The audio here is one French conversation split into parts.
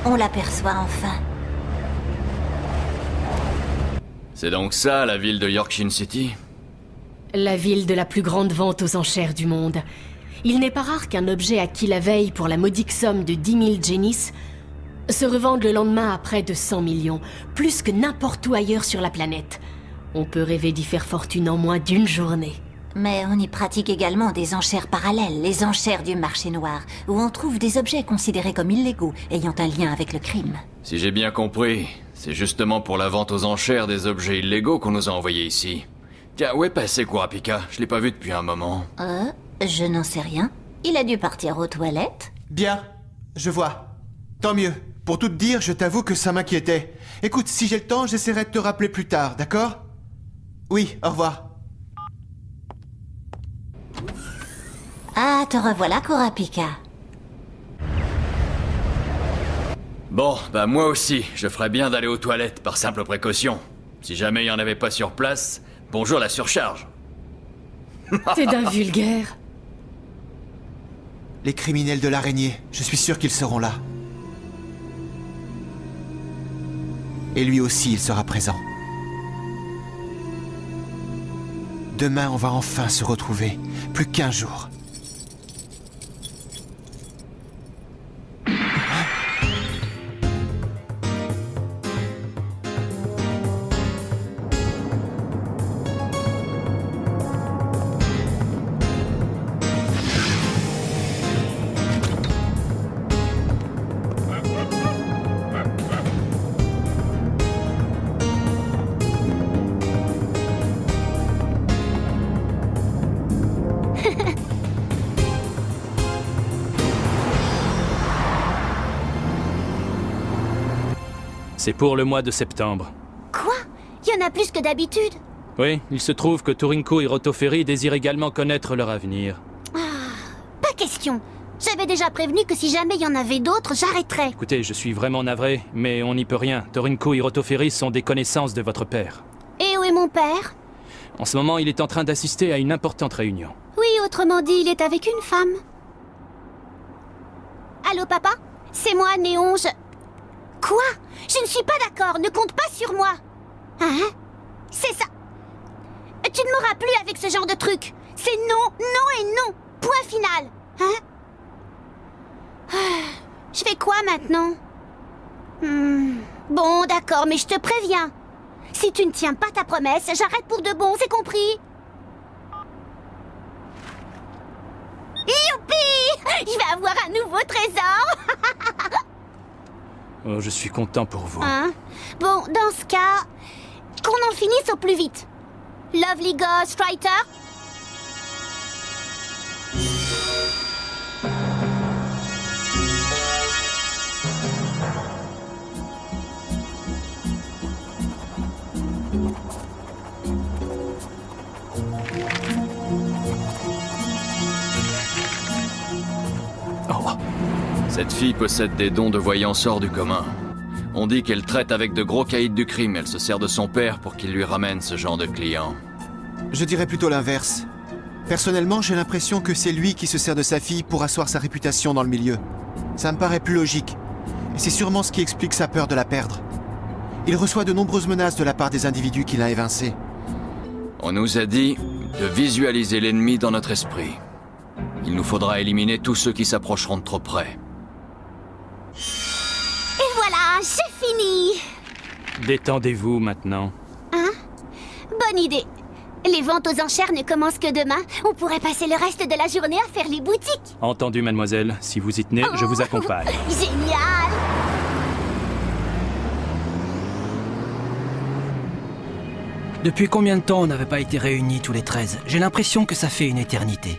On l'aperçoit enfin. C'est donc ça, la ville de Yorkshire City? La ville de la plus grande vente aux enchères du monde. Il n'est pas rare qu'un objet acquis la veille pour la modique somme de 10 000 Jennis se revende le lendemain à près de 100 millions, plus que n'importe où ailleurs sur la planète. On peut rêver d'y faire fortune en moins d'une journée. Mais on y pratique également des enchères parallèles, les enchères du marché noir, où on trouve des objets considérés comme illégaux, ayant un lien avec le crime. Si j'ai bien compris, c'est justement pour la vente aux enchères des objets illégaux qu'on nous a envoyés ici. Tiens, où est passé Kurapika? Je l'ai pas vu depuis un moment. Je n'en sais rien. Il a dû partir aux toilettes. Bien, je vois. Tant mieux. Pour tout te dire, je t'avoue que ça m'inquiétait. Écoute, si j'ai le temps, j'essaierai de te rappeler plus tard, d'accord? Oui, au revoir. Ah, te revoilà, Kurapika. Bon, bah moi aussi, je ferais bien d'aller aux toilettes par simple précaution. Si jamais il y en avait pas sur place, bonjour la surcharge. T'es d'un vulgaire. Les criminels de l'araignée, je suis sûr qu'ils seront là. Et lui aussi, il sera présent. Demain, on va enfin se retrouver. Plus qu'1 jour. C'est pour le mois de septembre. Quoi? Il y en a plus que d'habitude? Oui, il se trouve que Turinko et Rotoferi désirent également connaître leur avenir. Pas question. J'avais déjà prévenu que si jamais il y en avait d'autres, j'arrêterais. Écoutez, je suis vraiment navré, mais on n'y peut rien. Turinko et Rotoferi sont des connaissances de votre père. Et où est mon père? En ce moment, il est en train d'assister à une importante réunion. Oui, autrement dit, il est avec une femme. Allô, papa? C'est moi, Néon, Quoi? Je ne suis pas d'accord, ne compte pas sur moi. Hein? C'est ça. Tu ne m'auras plus avec ce genre de truc. C'est non, non et non. Point final. Hein? Je fais quoi maintenant? Bon, d'accord, mais je te préviens. Si tu ne tiens pas ta promesse, j'arrête pour de bon, c'est compris? Youpi! Je vais avoir un nouveau trésor. Oh, je suis content pour vous. Hein? Bon, dans ce cas, qu'on en finisse au plus vite. Lovely Ghostwriter? Oh. Cette fille possède des dons de voyance hors du commun. On dit qu'elle traite avec de gros caïds du crime. Elle se sert de son père pour qu'il lui ramène ce genre de clients. Je dirais plutôt l'inverse. Personnellement, j'ai l'impression que c'est lui qui se sert de sa fille pour asseoir sa réputation dans le milieu. Ça me paraît plus logique. Et c'est sûrement ce qui explique sa peur de la perdre. Il reçoit de nombreuses menaces de la part des individus qu'il a évincés. On nous a dit de visualiser l'ennemi dans notre esprit. Il nous faudra éliminer tous ceux qui s'approcheront de trop près. Et voilà, j'ai fini. Détendez-vous maintenant. Hein? Bonne idée. Les ventes aux enchères ne commencent que demain. On pourrait passer le reste de la journée à faire les boutiques. Entendu, mademoiselle. Si vous y tenez, je vous accompagne. Génial! Depuis combien de temps on n'avait pas été réunis tous les 13? J'ai l'impression que ça fait une éternité.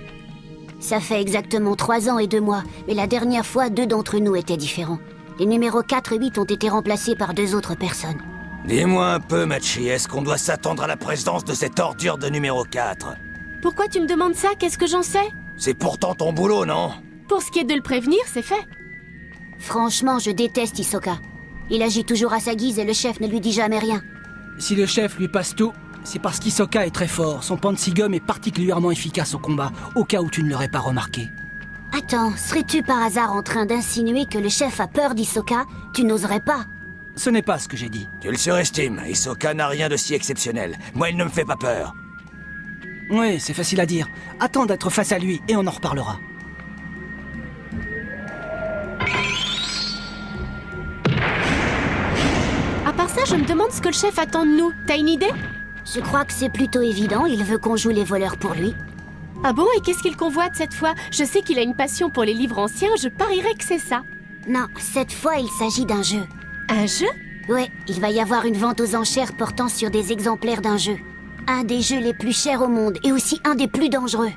Ça fait exactement 3 ans et 2 mois, mais la dernière fois, 2 d'entre nous étaient différents. Les numéros 4 et 8 ont été remplacés par 2 autres personnes. Dis-moi un peu, Machi, est-ce qu'on doit s'attendre à la présence de cette ordure de numéro 4? Pourquoi tu me demandes ça? Qu'est-ce que j'en sais? C'est pourtant ton boulot, non? Pour ce qui est de le prévenir, c'est fait. Franchement, je déteste Hisoka. Il agit toujours à sa guise et le chef ne lui dit jamais rien. Si le chef lui passe tout, c'est parce qu'Hisoka est très fort. Son Pansigum est particulièrement efficace au combat, au cas où tu ne l'aurais pas remarqué. Attends, serais-tu par hasard en train d'insinuer que le chef a peur d'Hisoka? Tu n'oserais pas. Ce n'est pas ce que j'ai dit. Tu le surestimes, Hisoka n'a rien de si exceptionnel. Moi, il ne me fait pas peur. Oui, c'est facile à dire. Attends d'être face à lui et on en reparlera. À part ça, je me demande ce que le chef attend de nous. T'as une idée? Je crois que c'est plutôt évident, il veut qu'on joue les voleurs pour lui. Ah bon? Et qu'est-ce qu'il convoite cette fois? Je sais qu'il a une passion pour les livres anciens, je parierais que c'est ça. Non, cette fois il s'agit d'un jeu. Un jeu? Ouais, il va y avoir une vente aux enchères portant sur des exemplaires d'un jeu. Un des jeux les plus chers au monde et aussi un des plus dangereux.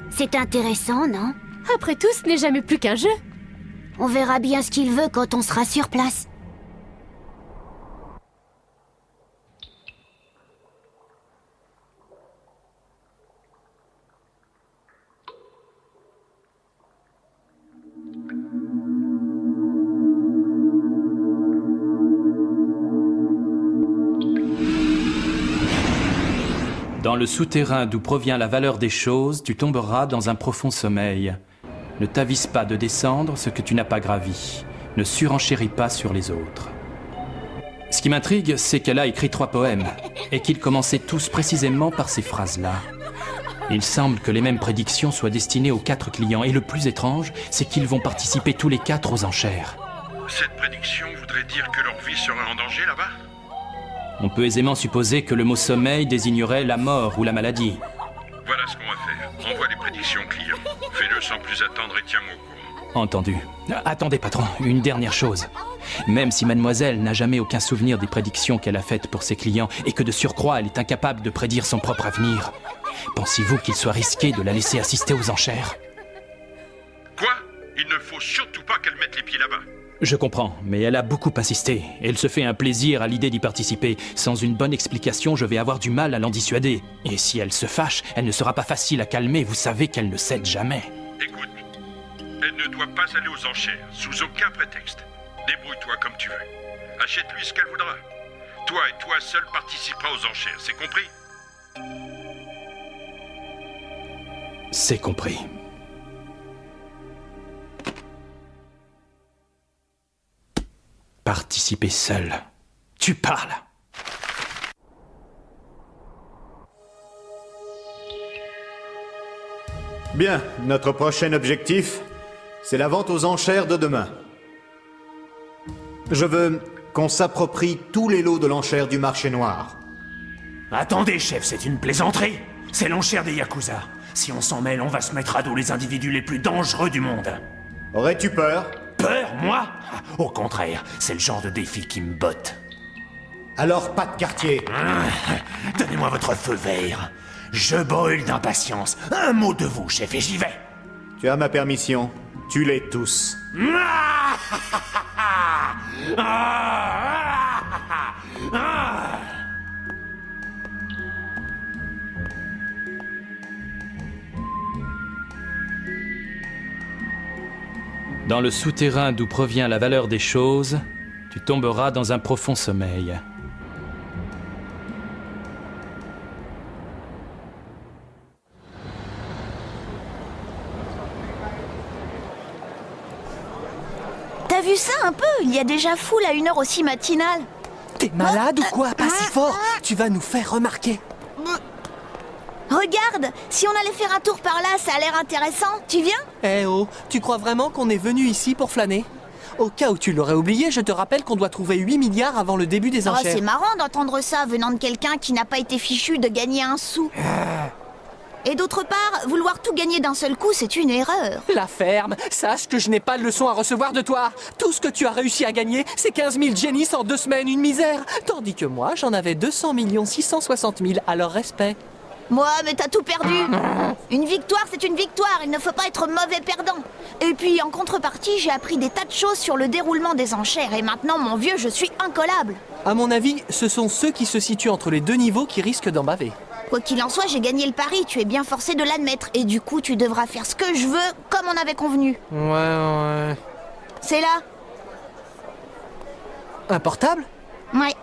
C'est intéressant, non? Après tout, ce n'est jamais plus qu'un jeu. On verra bien ce qu'il veut quand on sera sur place. Dans le souterrain d'où provient la valeur des choses, tu tomberas dans un profond sommeil. Ne t'avise pas de descendre ce que tu n'as pas gravi. Ne surenchéris pas sur les autres. Ce qui m'intrigue, c'est qu'elle a écrit 3 poèmes, et qu'ils commençaient tous précisément par ces phrases-là. Il semble que les mêmes prédictions soient destinées aux 4 clients, et le plus étrange, c'est qu'ils vont participer tous les 4 aux enchères. Cette prédiction voudrait dire que leur vie serait en danger là-bas? On peut aisément supposer que le mot sommeil désignerait la mort ou la maladie. Voilà ce qu'on va faire. Envoie les prédictions clients. Fais-le sans plus attendre et tiens-moi au courant. Entendu. Attendez, patron, une dernière chose. Même si mademoiselle n'a jamais aucun souvenir des prédictions qu'elle a faites pour ses clients et que de surcroît elle est incapable de prédire son propre avenir, pensez-vous qu'il soit risqué de la laisser assister aux enchères? Quoi? Il ne faut surtout pas qu'elle mette les pieds là-bas. Je comprends, mais elle a beaucoup insisté. Elle se fait un plaisir à l'idée d'y participer. Sans une bonne explication, je vais avoir du mal à l'en dissuader. Et si elle se fâche, elle ne sera pas facile à calmer. Vous savez qu'elle ne cède jamais. Écoute, elle ne doit pas aller aux enchères, sous aucun prétexte. Débrouille-toi comme tu veux. Achète-lui ce qu'elle voudra. Toi et toi seul participeras aux enchères, c'est compris? C'est compris. Participer seul. Tu parles. Bien, notre prochain objectif, c'est la vente aux enchères de demain. Je veux qu'on s'approprie tous les lots de l'enchère du marché noir. Attendez, chef, c'est une plaisanterie. C'est l'enchère des Yakuza. Si on s'en mêle, on va se mettre à dos les individus les plus dangereux du monde. Aurais-tu peur? Peur, moi? Au contraire, c'est le genre de défi qui me botte. Alors pas de quartier. Donnez-moi votre feu vert. Je brûle d'impatience. Un mot de vous, chef, et j'y vais. Tu as ma permission. Tue-les tous. Dans le souterrain d'où provient la valeur des choses, tu tomberas dans un profond sommeil. T'as vu ça un peu? Il y a déjà foule à une heure aussi matinale. T'es malade ou quoi? Pas si fort. Tu vas nous faire remarquer. Regarde, si on allait faire un tour par là, ça a l'air intéressant. Tu viens? Eh oh, tu crois vraiment qu'on est venu ici pour flâner? Au cas où tu l'aurais oublié, je te rappelle qu'on doit trouver 8 milliards avant le début des Oh, enchères. c'est marrant d'entendre ça venant de quelqu'un qui n'a pas été fichu de gagner un sou. Et d'autre part, vouloir tout gagner d'un seul coup, c'est une erreur. La ferme, sache que je n'ai pas de leçon à recevoir de toi. Tout ce que tu as réussi à gagner, c'est 15 000 Genis en 2 semaines, une misère. Tandis que moi, j'en avais 200 660 000, à leur respect. Moi, mais t'as tout perdu. Une victoire, c'est une victoire. Il ne faut pas être mauvais perdant. Et puis, en contrepartie, j'ai appris des tas de choses sur le déroulement des enchères. Et maintenant, mon vieux, je suis incollable. À mon avis, ce sont ceux qui se situent entre les deux niveaux qui risquent d'en baver. Quoi qu'il en soit, j'ai gagné le pari. Tu es bien forcé de l'admettre. Et du coup, tu devras faire ce que je veux, comme on avait convenu. Ouais. C'est là. Un portable? Ouais.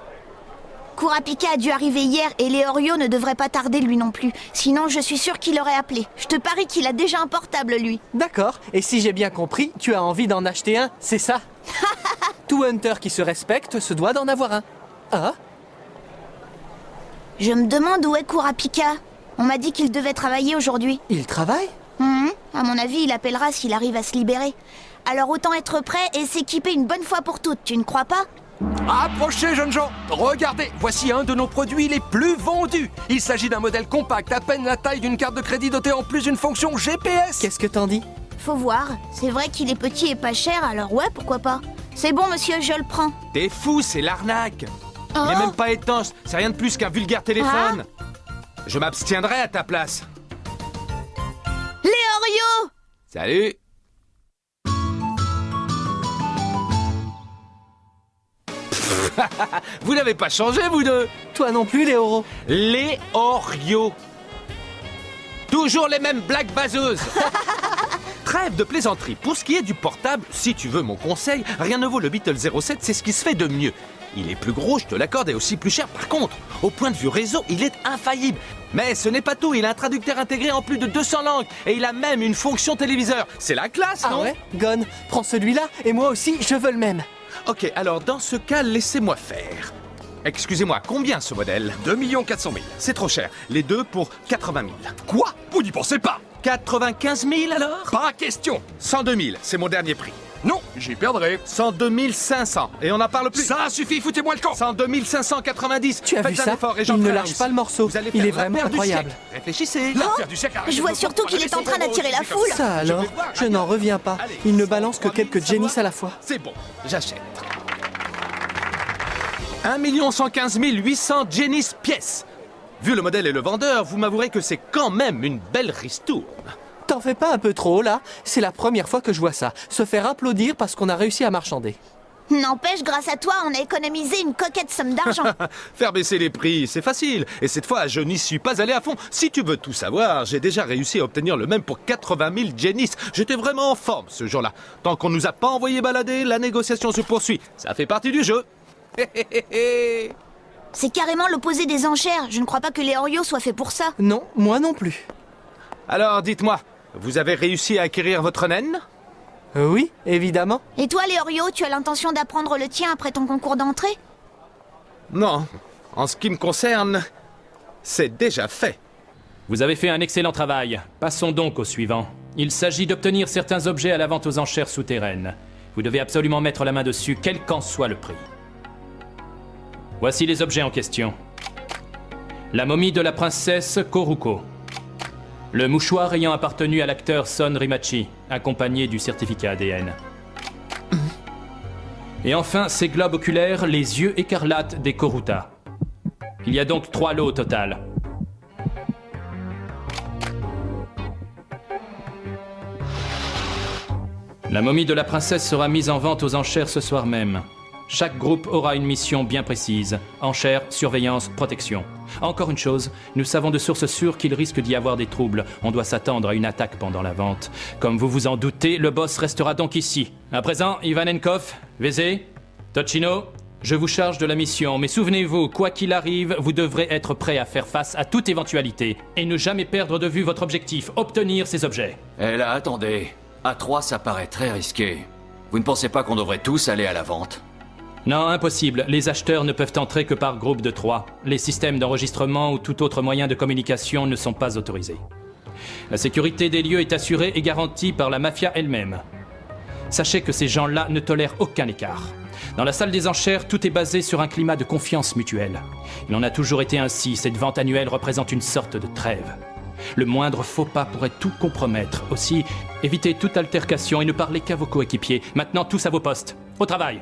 Kurapika a dû arriver hier et Leorio ne devrait pas tarder lui non plus. Sinon, je suis sûr qu'il aurait appelé. Je te parie qu'il a déjà un portable, lui. D'accord. Et si j'ai bien compris, tu as envie d'en acheter un, c'est ça? Tout hunter qui se respecte se doit d'en avoir un. Ah? Je me demande où est Kurapika. On m'a dit qu'il devait travailler aujourd'hui. Il travaille? À mon avis, il appellera s'il arrive à se libérer. Alors autant être prêt et s'équiper une bonne fois pour toutes, tu ne crois pas? Approchez, jeunes gens. Regardez, voici un de nos produits les plus vendus. Il s'agit d'un modèle compact, à peine la taille d'une carte de crédit dotée en plus d'une fonction GPS. Qu'est-ce que t'en dis? Faut voir. C'est vrai qu'il est petit et pas cher, alors ouais, pourquoi pas. C'est bon, monsieur, je le prends. T'es fou, c'est l'arnaque. Oh. Il est même pas étanche, c'est rien de plus qu'un vulgaire téléphone. Je m'abstiendrai à ta place. Leorio! Salut. Vous n'avez pas changé, vous deux? Toi non plus, Léoro. Les Oreos. Toujours les mêmes blagues baseuses. Trêve de plaisanterie. Pour ce qui est du portable, si tu veux mon conseil, rien ne vaut le Beetle 07, c'est ce qui se fait de mieux. Il est plus gros, je te l'accorde, et aussi plus cher. Par contre, au point de vue réseau, il est infaillible. Mais ce n'est pas tout, il a un traducteur intégré en plus de 200 langues. Et il a même une fonction téléviseur. C'est la classe, non? Ah ouais? Gon, prends celui-là, et moi aussi, je veux le même. Ok, alors dans ce cas, laissez-moi faire. Excusez-moi, combien ce modèle? 2 400 000. C'est trop cher. Les deux pour 80 000. Quoi? Vous n'y pensez pas? 95 000 alors? Pas question. 102 000, c'est mon dernier prix. Non, j'y perdrai. 102 500. Et on n'en parle plus. Ça suffit, foutez-moi le camp. 102 590. Tu as vu ça? Il ne lâche pas le morceau. Il est vraiment incroyable. Réfléchissez. L'affaire du siècle. Je vois surtout qu'il est en train d'attirer la foule. Ça alors? Je n'en reviens pas. Il ne balance que quelques Genis à la fois. C'est bon, j'achète. 1 115 800 Genis pièces. Vu le modèle et le vendeur, vous m'avouerez que c'est quand même une belle ristourne. T'en fais pas un peu trop, là? C'est la première fois que je vois ça. Se faire applaudir parce qu'on a réussi à marchander. N'empêche, grâce à toi, on a économisé une coquette somme d'argent. Faire baisser les prix, c'est facile. Et cette fois, je n'y suis pas allé à fond. Si tu veux tout savoir, j'ai déjà réussi à obtenir le même pour 80 000 Genis. J'étais vraiment en forme ce jour-là. Tant qu'on nous a pas envoyé balader, la négociation se poursuit. Ça fait partie du jeu. C'est carrément l'opposé des enchères. Je ne crois pas que les Oreos soient faits pour ça. Non, moi non plus. Alors, dites-moi, vous avez réussi à acquérir votre naine? Oui, évidemment. Et toi, les Oreos, tu as l'intention d'apprendre le tien après ton concours d'entrée? Non. En ce qui me concerne, c'est déjà fait. Vous avez fait un excellent travail. Passons donc au suivant. Il s'agit d'obtenir certains objets à la vente aux enchères souterraines. Vous devez absolument mettre la main dessus, quel qu'en soit le prix. Voici les objets en question. La momie de la princesse Koruko. Le mouchoir ayant appartenu à l'acteur Son Rimachi, accompagné du certificat ADN. Et enfin, ces globes oculaires, les yeux écarlates des Koruta. Il y a donc 3 lots au total. La momie de la princesse sera mise en vente aux enchères ce soir même. Chaque groupe aura une mission bien précise. Enchères, surveillance, protection. Encore une chose, nous savons de sources sûres qu'il risque d'y avoir des troubles. On doit s'attendre à une attaque pendant la vente. Comme vous vous en doutez, le boss restera donc ici. À présent, Ivanenkov, Vézé, Tochino, je vous charge de la mission. Mais souvenez-vous, quoi qu'il arrive, vous devrez être prêt à faire face à toute éventualité. Et ne jamais perdre de vue votre objectif, obtenir ces objets. Eh là, attendez. À 3, ça paraît très risqué. Vous ne pensez pas qu'on devrait tous aller à la vente? Non, impossible. Les acheteurs ne peuvent entrer que par groupe de 3. Les systèmes d'enregistrement ou tout autre moyen de communication ne sont pas autorisés. La sécurité des lieux est assurée et garantie par la mafia elle-même. Sachez que ces gens-là ne tolèrent aucun écart. Dans la salle des enchères, tout est basé sur un climat de confiance mutuelle. Il en a toujours été ainsi, cette vente annuelle représente une sorte de trêve. Le moindre faux pas pourrait tout compromettre. Aussi, évitez toute altercation et ne parlez qu'à vos coéquipiers. Maintenant, tous à vos postes. Au travail!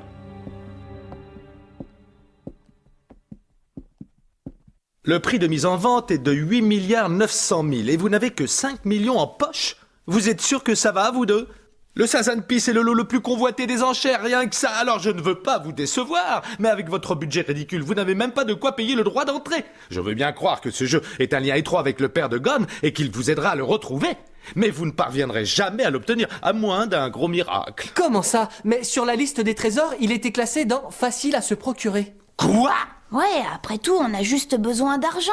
Le prix de mise en vente est de 8 milliards 900 000 et vous n'avez que 5 millions en poche. Vous êtes sûr que ça va, vous deux? Le Sazanpis est le lot le plus convoité des enchères, rien que ça. Alors je ne veux pas vous décevoir, mais avec votre budget ridicule, vous n'avez même pas de quoi payer le droit d'entrée. Je veux bien croire que ce jeu est un lien étroit avec le père de Gon et qu'il vous aidera à le retrouver. Mais vous ne parviendrez jamais à l'obtenir, à moins d'un gros miracle. Comment ça? Mais sur la liste des trésors, il était classé dans « facile à se procurer ». Quoi? Ouais, après tout, on a juste besoin d'argent.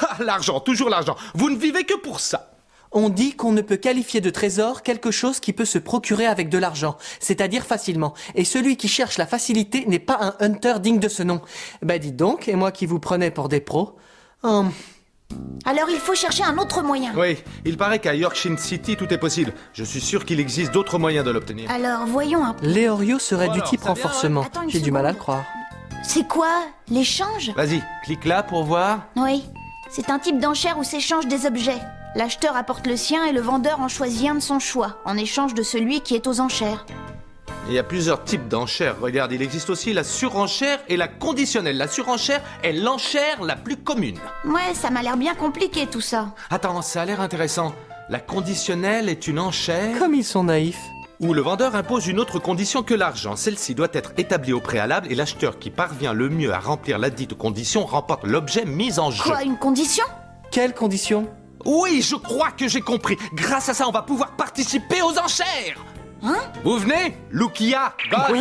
Ah, l'argent, toujours l'argent. Vous ne vivez que pour ça. On dit qu'on ne peut qualifier de trésor quelque chose qui peut se procurer avec de l'argent, c'est-à-dire facilement. Et celui qui cherche la facilité n'est pas un hunter digne de ce nom. Bah dites donc, et moi qui vous prenais pour des pros... Alors il faut chercher un autre moyen. Oui, il paraît qu'à Yorkshire City, tout est possible. Je suis sûr qu'il existe d'autres moyens de l'obtenir. Alors voyons un peu. Léorio serait du type renforcement. J'ai du mal à le croire. C'est quoi? L'échange? Vas-y, clique là pour voir. Oui, c'est un type d'enchère où s'échangent des objets. L'acheteur apporte le sien et le vendeur en choisit un de son choix, en échange de celui qui est aux enchères. Il y a plusieurs types d'enchères. Regarde, il existe aussi la surenchère et la conditionnelle. La surenchère est l'enchère la plus commune. Ouais, ça m'a l'air bien compliqué tout ça. Attends, ça a l'air intéressant. La conditionnelle est une enchère... Comme ils sont naïfs. Où le vendeur impose une autre condition que l'argent. Celle-ci doit être établie au préalable et l'acheteur qui parvient le mieux à remplir ladite condition remporte l'objet mis en jeu. Quoi, une condition? Quelle condition? Oui, je crois que j'ai compris. Grâce à ça, on va pouvoir participer aux enchères. Hein? Vous venez, Lukia, Gon.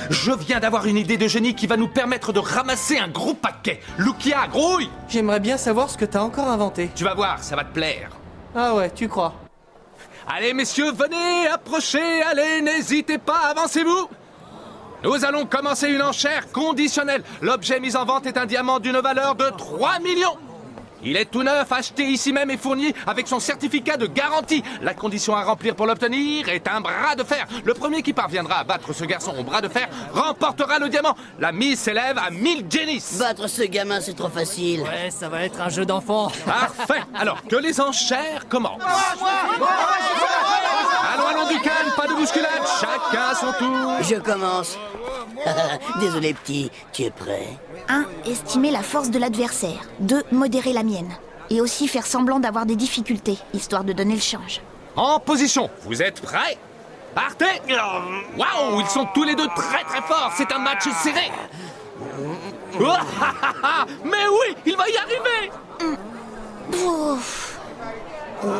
Je viens d'avoir une idée de génie qui va nous permettre de ramasser un gros paquet. Lukia, grouille. J'aimerais bien savoir ce que t'as encore inventé. Tu vas voir, ça va te plaire. Ah ouais, tu crois? Allez, messieurs, venez, approchez, allez, n'hésitez pas, avancez-vous. Nous allons commencer une enchère conditionnelle. L'objet mis en vente est un diamant d'une valeur de 3 millions. Il est tout neuf, acheté ici même et fourni avec son certificat de garantie. La condition à remplir pour l'obtenir est un bras de fer. Le premier qui parviendra à battre ce garçon au bras de fer remportera le diamant. La mise s'élève à 1000 Genis. Battre ce gamin, c'est trop facile. Ouais, ça va être un jeu d'enfant. Parfait. Alors, que les enchères commencent. Allons, du calme, pas de bousculade, chacun à son tour. Je commence. Désolé, petit, tu es prêt? 1. Estimer la force de l'adversaire. 2. Modérer la mienne. Et aussi faire semblant d'avoir des difficultés, histoire de donner le change. En position, vous êtes prêts? Partez! Waouh, ils sont tous les deux très très forts, c'est un match serré. Mais oui, il va y arriver.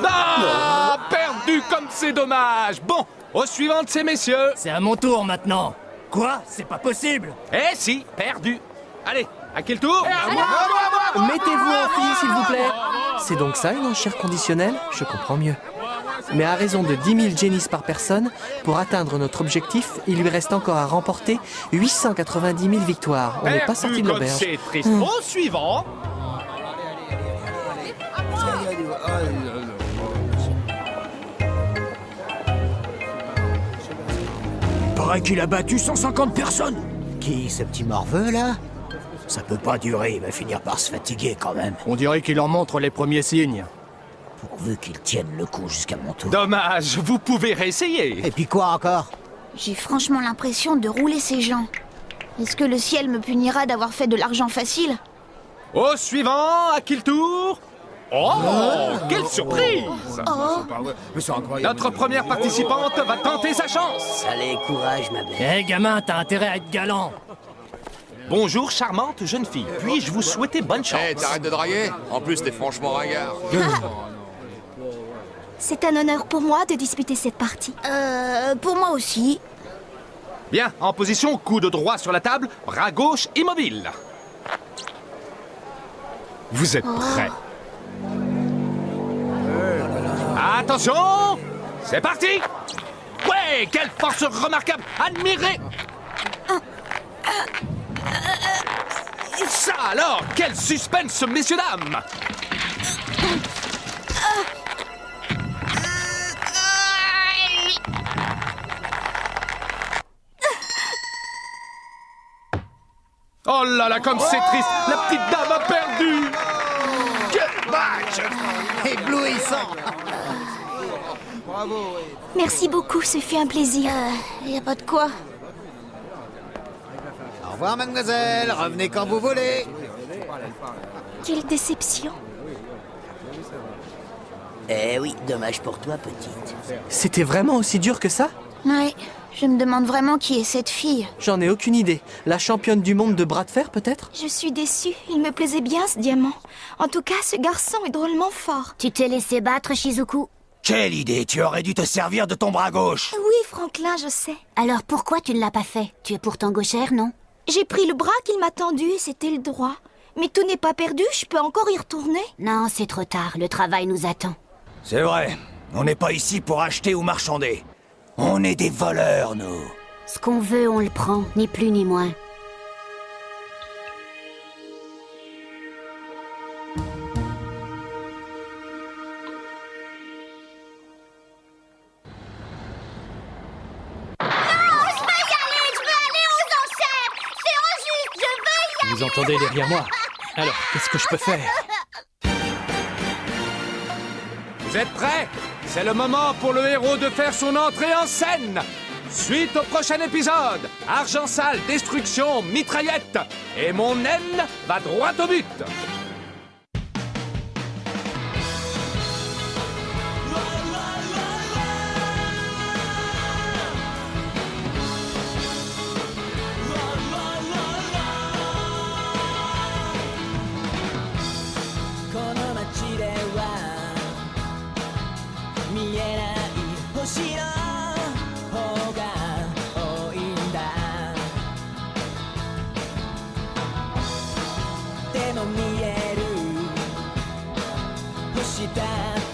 Ah, perdu comme c'est dommage. Bon, au suivant de ces messieurs. C'est à mon tour maintenant. Quoi? C'est pas possible. Eh si, perdu. Allez, à quel tour? Mettez-vous en file, s'il vous plaît. C'est donc ça, une enchère conditionnelle? Je comprends mieux. Mais à raison de 10 000 Genis par personne, pour atteindre notre objectif, il lui reste encore à remporter 890 000 victoires. On n'est pas sorti de l'auberge. C'est triste. Au suivant. Il paraît qu'il a battu 150 personnes. Qui, ce petit morveux, là? Ça peut pas durer, il va finir par se fatiguer, quand même. On dirait qu'il en montre les premiers signes. Pourvu qu'il tienne le coup jusqu'à mon tour. Dommage, vous pouvez réessayer. Et puis quoi encore? J'ai franchement l'impression de rouler ces gens. Est-ce que le ciel me punira d'avoir fait de l'argent facile? Au suivant, à qui le tour? Oh, quelle surprise! Notre première participante va tenter sa chance. Allez, courage, ma belle. Eh, gamin, t'as intérêt à être galant. Bonjour, charmante jeune fille. Puis-je vous souhaiter bonne chance? Eh, t'arrêtes de draguer? En plus, t'es franchement ringard. C'est un honneur pour moi de disputer cette partie. Pour moi aussi. Bien, en position, coude droit sur la table, bras gauche immobile. Vous êtes prêts? Attention! C'est parti! Ouais, quelle force remarquable! Admirez! Ça alors, quel suspense, messieurs, dames! là là, comme c'est triste. La petite dame a perdu. Quel match éblouissant. Bravo. Merci beaucoup, ce fut un plaisir. Y a pas de quoi. Au revoir, mademoiselle. Revenez quand vous voulez. Quelle déception. Eh oui, dommage pour toi, petite. C'était vraiment aussi dur que ça? Ouais, je me demande vraiment qui est cette fille. J'en ai aucune idée. La championne du monde de bras de fer, peut-être? Je suis déçue. Il me plaisait bien, ce diamant. En tout cas, ce garçon est drôlement fort. Tu t'es laissé battre, Shizuku? Quelle idée! Tu aurais dû te servir de ton bras gauche. Oui, Franklin, je sais. Alors pourquoi tu ne l'as pas fait? Tu es pourtant gauchère, non? J'ai pris le bras qu'il m'a tendu et c'était le droit. Mais tout n'est pas perdu, je peux encore y retourner. Non, c'est trop tard. Le travail nous attend. C'est vrai. On n'est pas ici pour acheter ou marchander. On est des voleurs, nous. Ce qu'on veut, on le prend, ni plus ni moins. Vous entendez derrière moi? Alors, qu'est-ce que je peux faire? Vous êtes prêts? C'est le moment pour le héros de faire son entrée en scène. Suite au prochain épisode. Argent sale, destruction, mitraillette. Et mon naine va droit au but. That